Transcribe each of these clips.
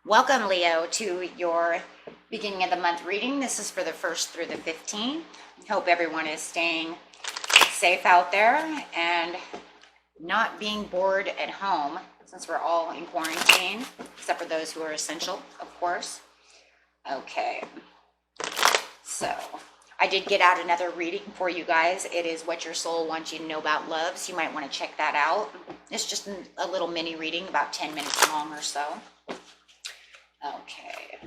Welcome, Leo, to your beginning of the month reading. This is for the 1st through the 15th. Hope everyone is staying safe out there and not being bored at home, since we're all in quarantine, except for those who are essential, of course. Okay, so I did get out another reading for you guys. It is What Your Soul Wants You to Know About Love, so you might want to check that out. It's just a little mini reading, about 10 minutes long or so. Okay.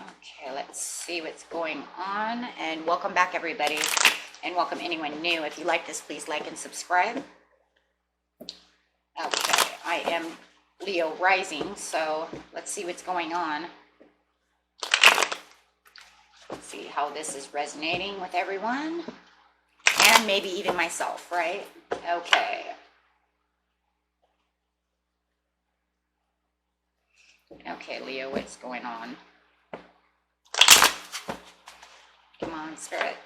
Okay, let's see what's going on. And welcome back, everybody. And welcome anyone new. If you like this, please like and subscribe. Okay, I am Leo rising, so let's see what's going on. Let's see how this is resonating with everyone. And maybe even myself, right? Okay. Okay, Leo, what's going on? Come on, Spirit.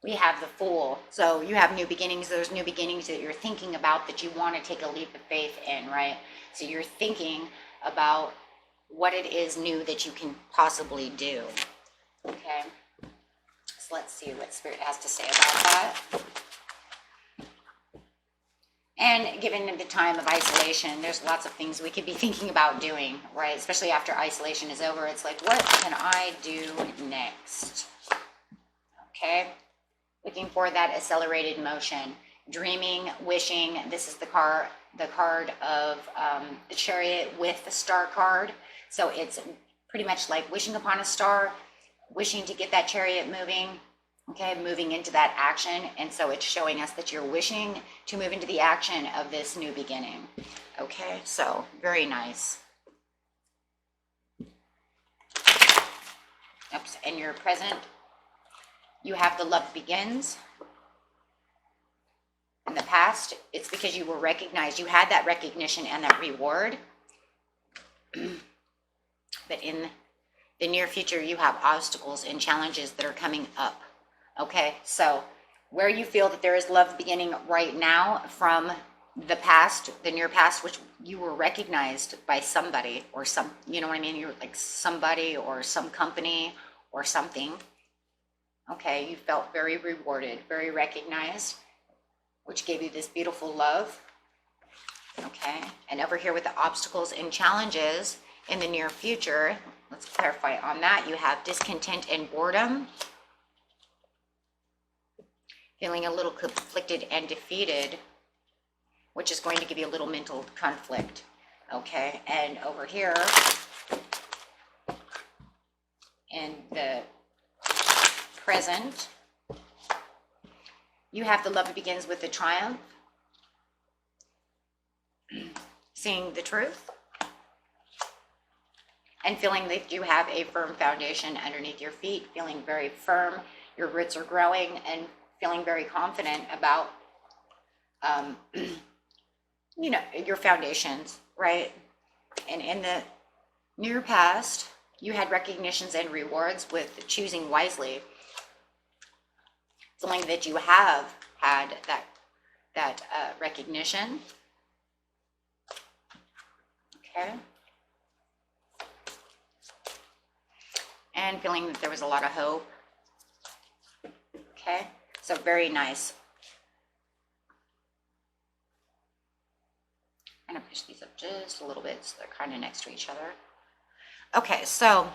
We have the Fool. So you have new beginnings. There's new beginnings that you're thinking about that you want to take a leap of faith in, right? So you're thinking about what it is new that you can possibly do. Okay? So let's see what Spirit has to say about that. And given the time of isolation, there's lots of things we could be thinking about doing, right? Especially after isolation is over. It's like, what can I do next? Okay. Looking for that accelerated motion. Dreaming, wishing. This is the card of the Chariot with the Star card. So it's pretty much like wishing upon a star, wishing to get that chariot moving. Okay, moving into that action. And so it's showing us that you're wishing to move into the action of this new beginning. Okay, so very nice. Oops, and your present, you have the love begins. In the past, it's because you were recognized. You had that recognition and that reward. But in the near future, you have obstacles and challenges that are coming up. Okay, so where you feel that there is love beginning right now from the past, the near past, which you were recognized by somebody or some, you know what I mean? You're like somebody or some company or something. Okay, you felt very rewarded, very recognized, which gave you this beautiful love. Okay, and over here with the obstacles and challenges in the near future, let's clarify on that. You have discontent and boredom. Feeling a little conflicted and defeated, which is going to give you a little mental conflict. Okay, and over here in the present, you have the love begins with the triumph, seeing the truth, and feeling that you have a firm foundation underneath your feet, feeling very firm, your roots are growing, and feeling very confident about, you know, your foundations, right? And in the near past, you had recognitions and rewards with choosing wisely. Feeling that you have had that recognition. Okay. And feeling that there was a lot of hope. Okay. So very nice. I'm going to push these up just a little bit so they're kind of next to each other. Okay, so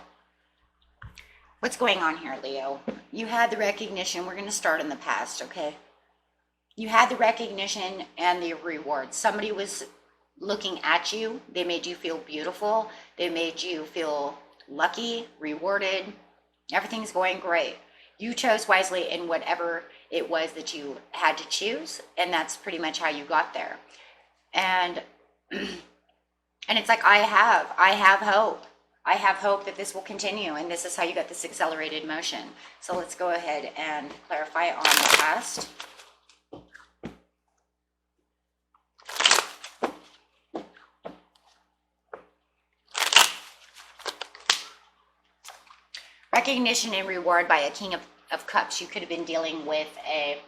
what's going on here, Leo? You had the recognition. We're going to start in the past, okay? You had the recognition and the reward. Somebody was looking at you. They made you feel beautiful. They made you feel lucky, rewarded. Everything's going great. You chose wisely in whatever it was that you had to choose, and that's pretty much how you got there. And it's like, I have hope. I have hope that this will continue, and this is how you got this accelerated motion. So let's go ahead and clarify on the past. Recognition and reward by a King of Cups. You could have been dealing with a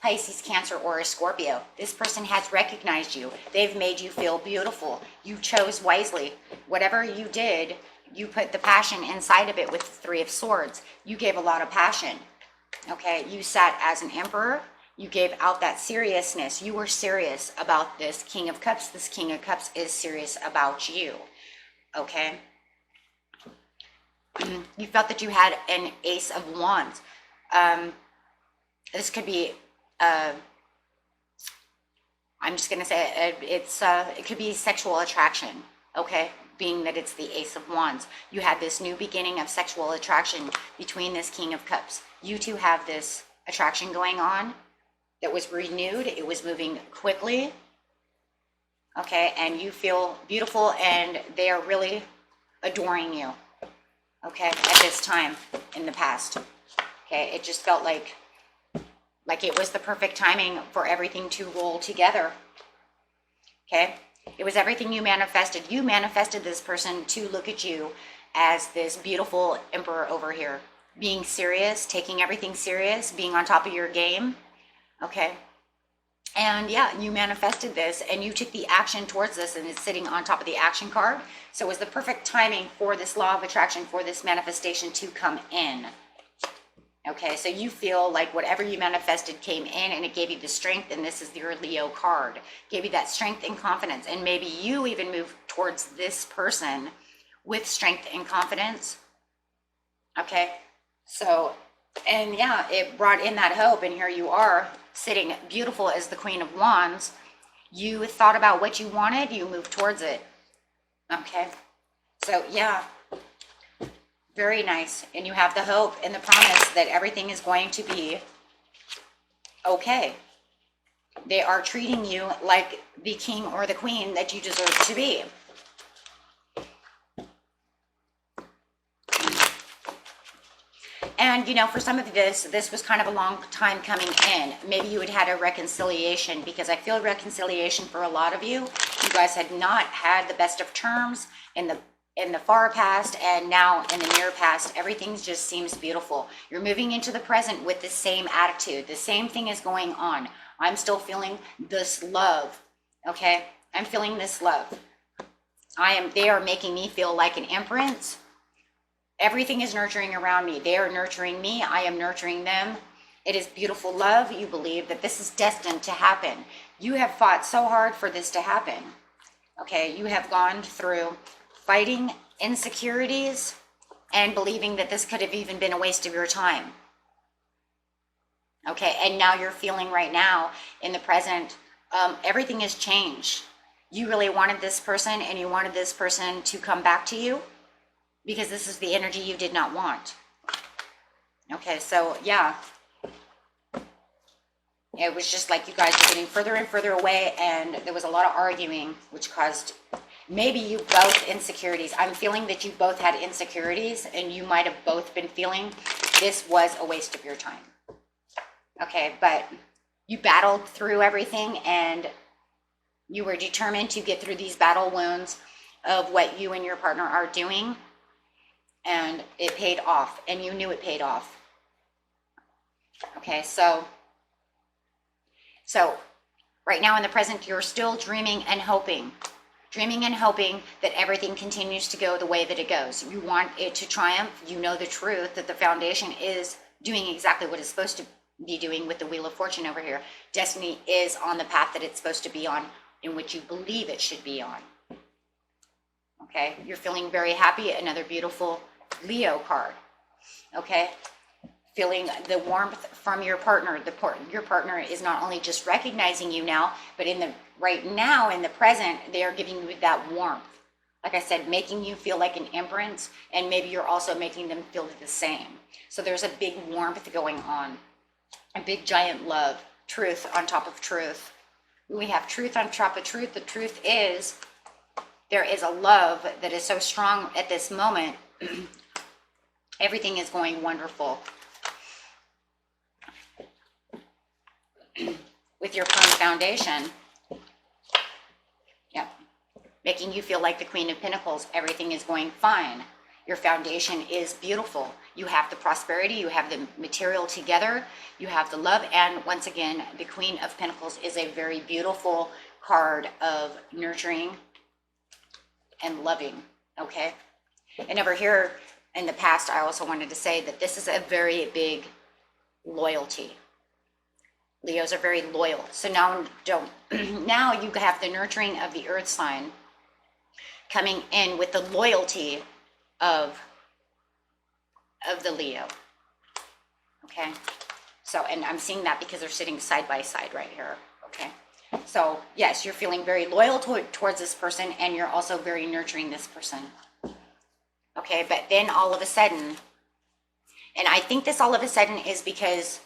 Pisces, Cancer, or a Scorpio. This person has recognized you. They've made you feel beautiful. You chose wisely. Whatever you did, you put the passion inside of it with the Three of Swords. You gave a lot of passion. Okay, you sat as an emperor. You gave out that seriousness. You were serious about this King of Cups. This King of Cups is serious about you. Okay? You felt that you had an Ace of Wands. This could be, I'm just going to say it could be sexual attraction. Okay? Being that it's the Ace of Wands. You had this new beginning of sexual attraction between this King of Cups. You two have this attraction going on that was renewed. It was moving quickly. Okay, and you feel beautiful and they are really adoring you. Okay, at this time in the past. Okay, it just felt like it was the perfect timing for everything to roll together. Okay, it was everything you manifested. You manifested this person to look at you as this beautiful emperor over here. Being serious, taking everything serious, being on top of your game. Okay. And yeah, you manifested this and you took the action towards this, and it's sitting on top of the action card. So it was the perfect timing for this law of attraction, for this manifestation to come in. Okay, so you feel like whatever you manifested came in and it gave you the strength, and this is your Leo card. Gave you that strength and confidence, and maybe you even move towards this person with strength and confidence. Okay, so, and yeah, it brought in that hope, and here you are sitting beautiful as the Queen of Wands. You thought about what you wanted, you moved towards it. Okay, so yeah, very nice. And you have the hope and the promise that everything is going to be okay. They are treating you like the king or the queen that you deserve to be. And, you know, for some of this was kind of a long time coming in. Maybe you had a reconciliation, because I feel reconciliation for a lot of you. You guys had not had the best of terms in the far past, and now in the near past, everything just seems beautiful. You're moving into the present with the same attitude. The same thing is going on. I'm still feeling this love, okay? I'm feeling this love. They are making me feel like an empress. Everything is nurturing around me. They are nurturing me. I am nurturing them. It is beautiful love. You believe that this is destined to happen. You have fought so hard for this to happen. Okay, you have gone through fighting insecurities and believing that this could have even been a waste of your time. Okay, and now you're feeling right now in the present, everything has changed. You really wanted this person, and you wanted this person to come back to you, because this is the energy you did not want. Okay, so yeah. It was just like you guys were getting further and further away, and there was a lot of arguing, which caused maybe you both insecurities. I'm feeling that you both had insecurities, and you might have both been feeling this was a waste of your time. Okay, but you battled through everything, and you were determined to get through these battle wounds of what you and your partner are doing. And it paid off, and you knew it paid off. Okay, so right now in the present, you're still dreaming and hoping that everything continues to go the way that it goes. You want it to triumph. You know the truth that the foundation is doing exactly what it's supposed to be doing with the Wheel of Fortune over here. Destiny is on the path that it's supposed to be on, in which you believe it should be on. Okay, you're feeling very happy. Another beautiful Leo card. Okay, feeling the warmth from your partner. Your partner is not only just recognizing you now, but right now in the present, they are giving you that warmth. Like I said, making you feel like an empress, and maybe you're also making them feel the same. So there's a big warmth going on, a big giant love, truth on top of truth. We have truth on top of truth. The truth is, there is a love that is so strong at this moment. Everything is going wonderful. With your firm foundation, yeah, making you feel like the Queen of Pentacles. Everything is going fine. Your foundation is beautiful. You have the prosperity, you have the material together, you have the love, and once again, the Queen of Pentacles is a very beautiful card of nurturing and loving, okay? And over here in the past, I also wanted to say that this is a very big loyalty. Leos are very loyal. So now now you have the nurturing of the earth sign coming in with the loyalty of the Leo. Okay? So, and I'm seeing that because they're sitting side by side right here. Okay? So, yes, you're feeling very loyal towards this person, and you're also very nurturing this person. Okay? But then all of a sudden, and I think this all of a sudden is because,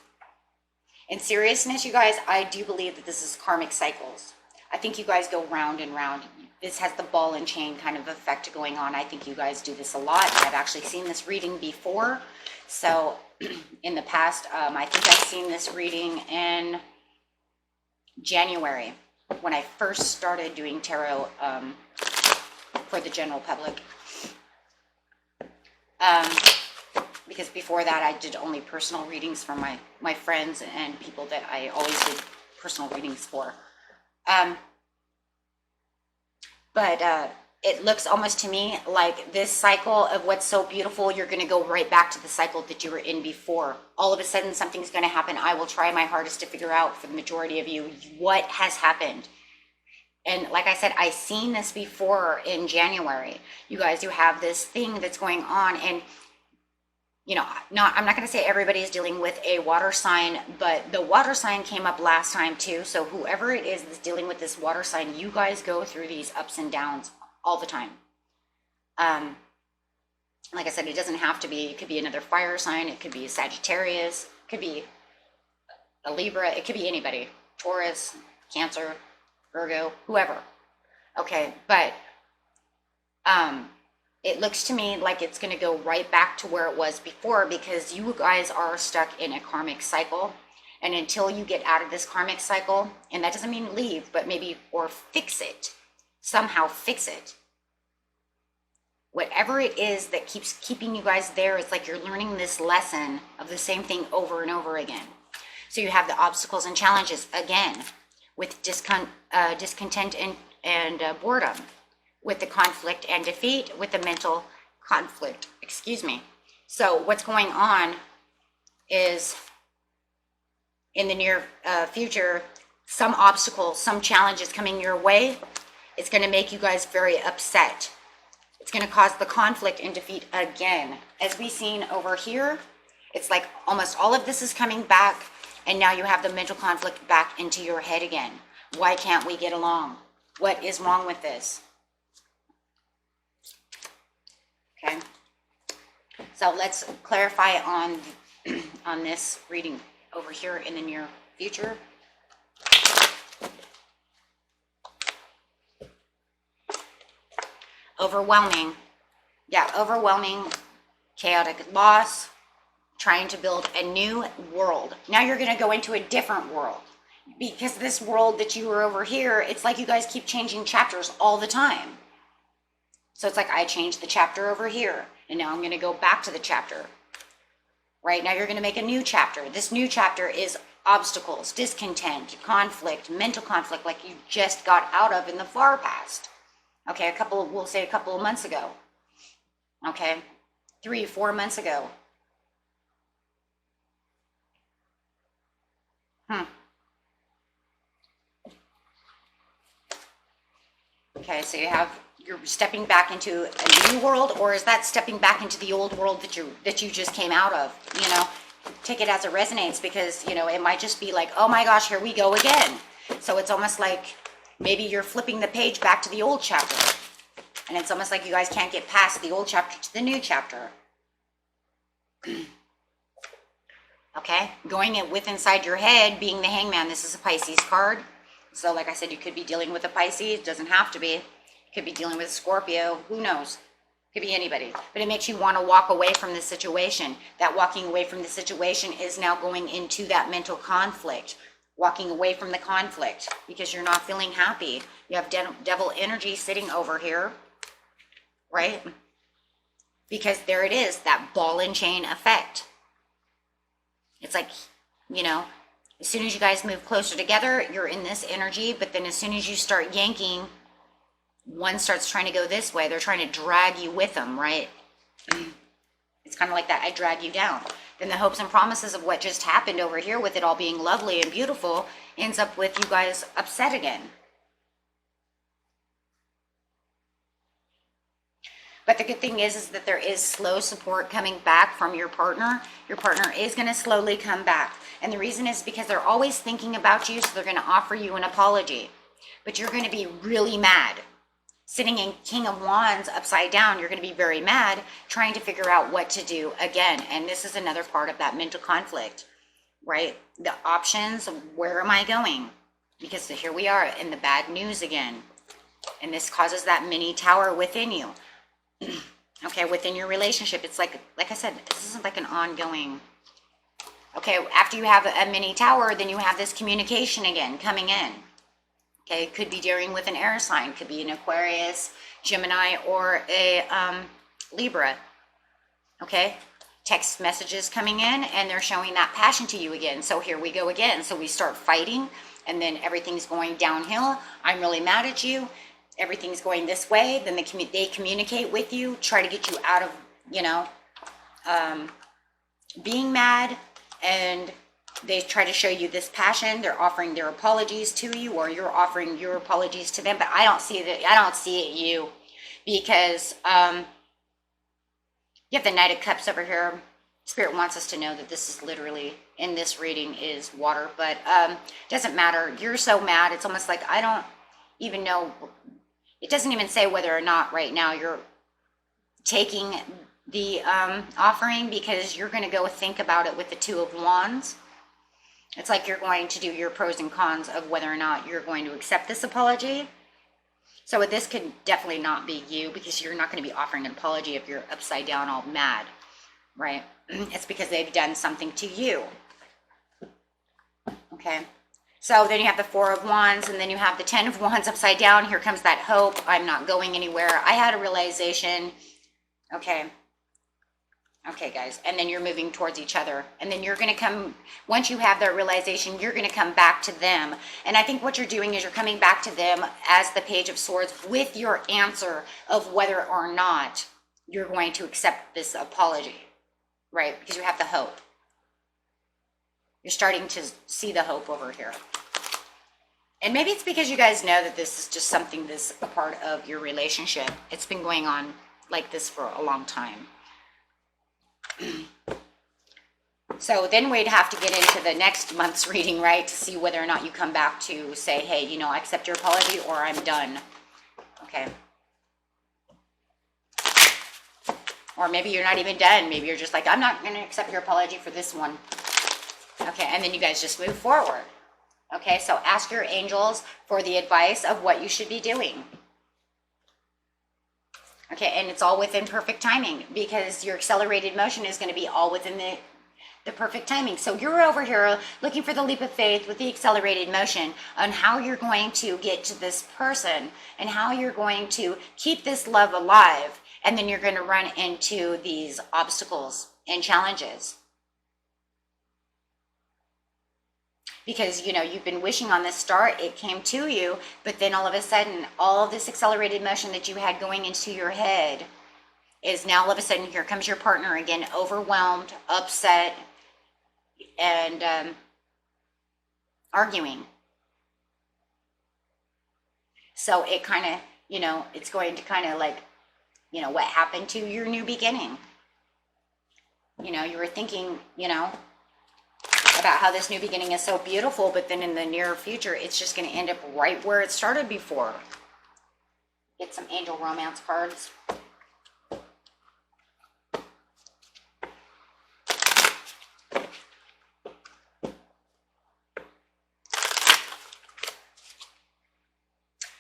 in seriousness, you guys, I do believe that this is karmic cycles. I think you guys go round and round. This has the ball and chain kind of effect going on. I think you guys do this a lot. I've actually seen this reading before. So in the past, I think I've seen this reading in January when I first started doing tarot for the general public. Because before that, I did only personal readings for my friends and people that I always did personal readings for. But it looks almost to me like this cycle of what's so beautiful, you're going to go right back to the cycle that you were in before. All of a sudden, something's going to happen. I will try my hardest to figure out for the majority of you what has happened. And like I said, I've seen this before in January. You guys, you have this thing that's going on, and you know, I'm not going to say everybody's dealing with a water sign, but the water sign came up last time too. So whoever it is that's dealing with this water sign, you guys go through these ups and downs all the time. Like I said, it doesn't have to be, it could be another fire sign. It could be a Sagittarius, it could be a Libra. It could be anybody, Taurus, Cancer, Virgo, whoever. Okay. But, it looks to me like it's going to go right back to where it was before, because you guys are stuck in a karmic cycle. And until you get out of this karmic cycle, and that doesn't mean leave, but maybe, or fix it, somehow fix it. Whatever it is that keeps keeping you guys there, it's like you're learning this lesson of the same thing over and over again. So you have the obstacles and challenges again with discontent and boredom, with the conflict and defeat, with the mental conflict, excuse me. So what's going on is, in the near future, some obstacles, some challenges coming your way. It's going to make you guys very upset. It's going to cause the conflict and defeat again. As we've seen over here, it's like almost all of this is coming back, and now you have the mental conflict back into your head again. Why can't we get along? What is wrong with this? Okay, so let's clarify on this reading over here in the near future. Overwhelming, yeah, overwhelming, chaotic loss, trying to build a new world. Now you're going to go into a different world, because this world that you were over here, it's like you guys keep changing chapters all the time. So it's like, I changed the chapter over here, and now I'm going to go back to the chapter. Right now you're going to make a new chapter. This new chapter is obstacles, discontent, conflict, mental conflict, like you just got out of in the far past. Okay, we'll say a couple of months ago. Okay, 3-4 months ago. Okay, so you're stepping back into a new world, or is that stepping back into the old world that you just came out of? You know, take it as it resonates, because, you know, it might just be like, oh my gosh, here we go again. So it's almost like maybe you're flipping the page back to the old chapter, and it's almost like you guys can't get past the old chapter to the new chapter. Okay, going it with inside your head, being the Hangman. This is a Pisces card. So like I said, you could be dealing with a Pisces. It doesn't have to be. Could be dealing with a Scorpio, who knows? Could be anybody. But it makes you want to walk away from the situation. That walking away from the situation is now going into that mental conflict. Walking away from the conflict because you're not feeling happy. You have devil energy sitting over here, right? Because there it is, that ball and chain effect. It's like, you know, as soon as you guys move closer together, you're in this energy, but then as soon as you start yanking, one starts trying to go this way. They're trying to drag you with them, right? It's kind of like that, I drag you down. Then the hopes and promises of what just happened over here with it all being lovely and beautiful ends up with you guys upset again. But the good thing is that there is slow support coming back from your partner. Your partner is going to slowly come back. And the reason is because they're always thinking about you, so they're going to offer you an apology. But you're going to be really mad. Sitting in King of Wands upside down, you're going to be very mad, trying to figure out what to do again. And this is another part of that mental conflict, right? The options, where am I going? Because here we are in the bad news again. And this causes that mini tower within you. Okay, within your relationship, it's like I said, this isn't like an ongoing. Okay, after you have a mini tower, then you have this communication again coming in. Okay, it could be dealing with an air sign, could be an Aquarius, Gemini, or a Libra. Okay, text messages coming in, and they're showing that passion to you again. So here we go again. So we start fighting, and then everything's going downhill. I'm really mad at you. Everything's going this way. Then they communicate with you, try to get you out of, you know, being mad, and they try to show you this passion. They're offering their apologies to you, or you're offering your apologies to them. But I don't see that. I don't see it you, because you have the Knight of Cups over here. Spirit wants us to know that this is literally, in this reading, is water. But doesn't matter. You're so mad. It's almost like I don't even know. It doesn't even say whether or not right now you're taking the offering, because you're going to go think about it with the Two of Wands. It's like you're going to do your pros and cons of whether or not you're going to accept this apology. So this could definitely not be you, because you're not going to be offering an apology if you're upside down all mad, right? It's because they've done something to you. Okay. So then you have the Four of Wands, and then you have the Ten of Wands upside down. Here comes that hope. I'm not going anywhere. I had a realization. Okay. Okay, guys. And then you're moving towards each other. And then you're going to come, once you have that realization, you're going to come back to them. And I think what you're doing is you're coming back to them as the Page of Swords with your answer of whether or not you're going to accept this apology, right? Because you have the hope. You're starting to see the hope over here. And maybe it's because you guys know that this is just something that's a part of your relationship. It's been going on like this for a long time. So then we'd have to get into the next month's reading, right? To see whether or not you come back to say, hey, you know, I accept your apology, or I'm done. Okay. Or maybe you're not even done. Maybe you're just like, I'm not going to accept your apology for this one. Okay, and then you guys just move forward. Okay, so ask your angels for the advice of what you should be doing. Okay, and it's all within perfect timing, because your accelerated motion is going to be all within the perfect timing. So you're over here looking for the leap of faith with the accelerated motion on how you're going to get to this person and how you're going to keep this love alive. And then you're going to run into these obstacles and challenges. Because, you know, you've been wishing on this star, it came to you, but then all of a sudden, all of this accelerated motion that you had going into your head is now all of a sudden, here comes your partner again, overwhelmed, upset, and arguing. So it kind of, you know, it's going to kind of like, you know, what happened to your new beginning? You know, you were thinking, you know, about how this new beginning is so beautiful, but then in the near future, it's just going to end up right where it started before. Get some angel romance cards.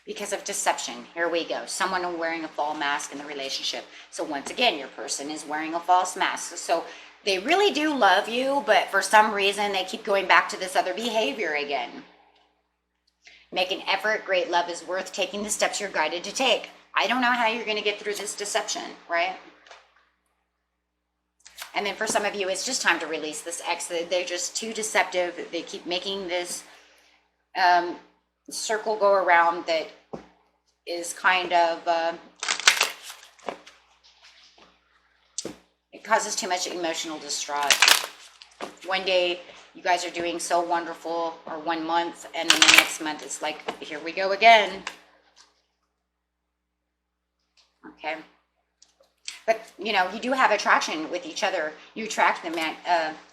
Because of deception. Here we go. Someone wearing a false mask in the relationship. So once again, your person is wearing a false mask. So they really do love you, but for some reason, they keep going back to this other behavior again. Make an effort. Great love is worth taking the steps you're guided to take. I don't know how you're going to get through this deception, right? And then for some of you, it's just time to release this ex. They're just too deceptive. They keep making this circle go around that is kind of, it causes too much emotional distraught. One day you guys are doing so wonderful, or 1 month, and then the next month it's like, here we go again. Okay. But, you know, you do have attraction with each other. You attract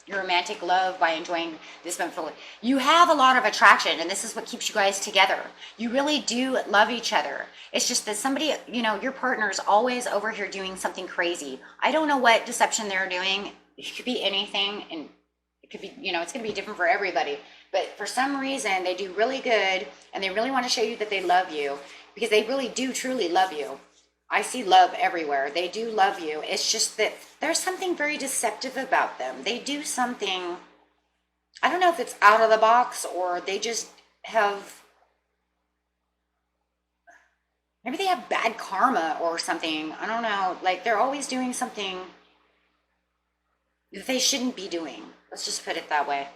your romantic love by enjoying this moment fully. You have a lot of attraction, and this is what keeps you guys together. You really do love each other. It's just that somebody, you know, your partner's always over here doing something crazy. I don't know what deception they're doing. It could be anything, and it could be, you know, it's going to be different for everybody. But for some reason, they do really good, and they really want to show you that they love you, because they really do truly love you. I see love everywhere. They do love you. It's just that there's something very deceptive about them. They do something, I don't know if it's out of the box, or they just have, maybe they have bad karma or something. I don't know. Like, they're always doing something that they shouldn't be doing. Let's just put it that way.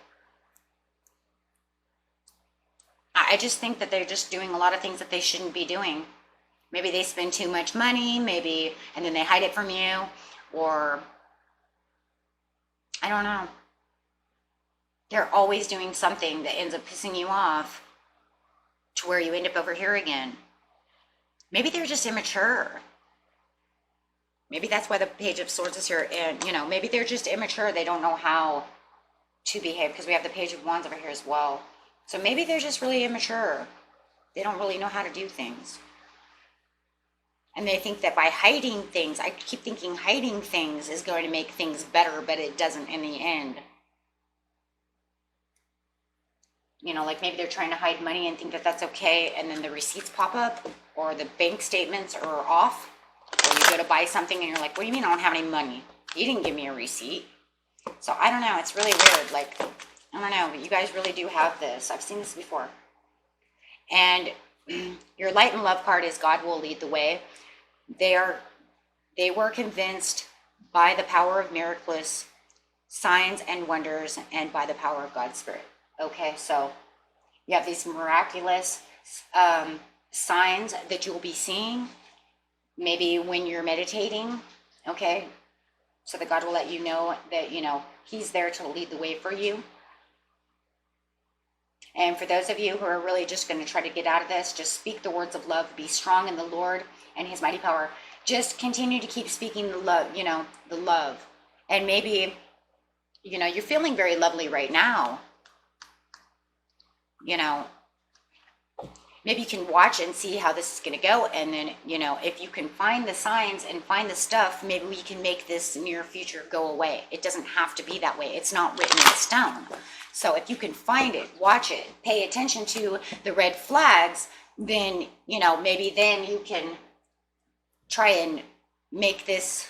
I just think that they're just doing a lot of things that they shouldn't be doing. Maybe they spend too much money, maybe, and then they hide it from you, or I don't know. They're always doing something that ends up pissing you off to where you end up over here again. Maybe they're just immature. Maybe that's why the Page of Swords is here, and, you know, maybe they're just immature. They don't know how to behave, because we have the Page of Wands over here as well. So maybe they're just really immature. They don't really know how to do things. And they think that by hiding things, I keep thinking hiding things is going to make things better, but it doesn't in the end. You know, like maybe they're trying to hide money and think that that's okay, and then the receipts pop up, or the bank statements are off, or you go to buy something and you're like, what do you mean I don't have any money? You didn't give me a receipt. So I don't know, it's really weird. Like, I don't know, but you guys really do have this. I've seen this before. And your light and love card is God will lead the way. They were convinced by the power of miraculous signs and wonders, and by the power of God's Spirit. Okay, so you have these miraculous signs that you will be seeing, maybe when you're meditating, okay? So that God will let you know that, you know, He's there to lead the way for you. And for those of you who are really just going to try to get out of this, just speak the words of love. Be strong in the Lord and His mighty power. Just continue to keep speaking the love, you know, the love. And maybe, you know, you're feeling very lovely right now. You know, maybe you can watch and see how this is going to go. And then, you know, if you can find the signs and find the stuff, maybe we can make this near future go away. It doesn't have to be that way. It's not written in stone. So if you can find it, watch it, pay attention to the red flags, then, you know, maybe then you can try and make this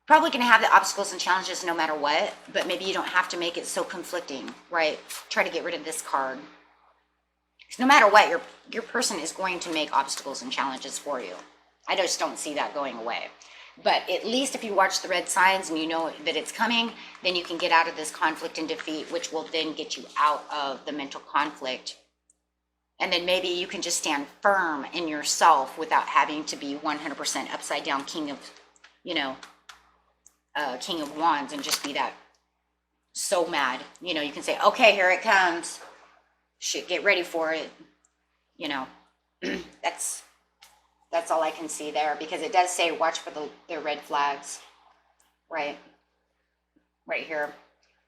probably going to have the obstacles and challenges no matter what, but maybe you don't have to make it so conflicting, right? Try to get rid of this card. Because no matter what, your person is going to make obstacles and challenges for you. I just don't see that going away. But at least if you watch the red signs and you know that it's coming, then you can get out of this conflict and defeat, which will then get you out of the mental conflict. And then maybe you can just stand firm in yourself without having to be 100% upside down king of, you know, King of Wands, and just be that so mad. You know, you can say, okay, here it comes. Shit, get ready for it. You know, that's all I can see there, because it does say watch for the red flags, right here.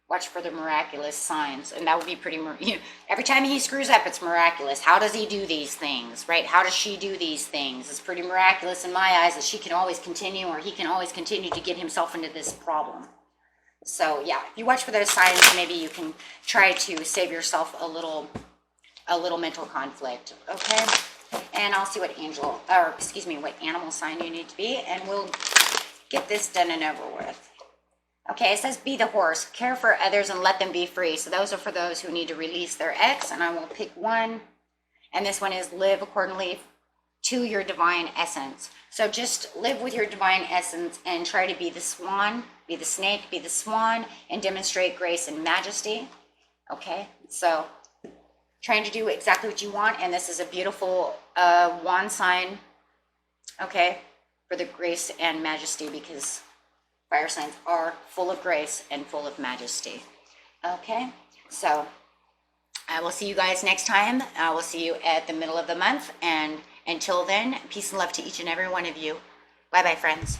Watch for the miraculous signs, and that would be pretty, you know, every time he screws up, it's miraculous. How does he do these things, right? How does she do these things? It's pretty miraculous in my eyes that she can always continue, or he can always continue to get himself into this problem. So yeah, if you watch for those signs, maybe you can try to save yourself a little mental conflict, okay? And I'll see what what animal sign you need to be, and we'll get this done and over with. Okay, it says be the horse, care for others and let them be free. So those are for those who need to release their ex, and I will pick one. And this one is live accordingly to your divine essence. So just live with your divine essence and try to be the swan, be the snake, be the swan, and demonstrate grace and majesty. Okay, so trying to do exactly what you want, and this is a beautiful wand sign, okay, for the grace and majesty, because fire signs are full of grace and full of majesty. Okay, so I will see you guys next time. I will see you at the middle of the month, and until then, peace and love to each and every one of you. Bye-bye, friends.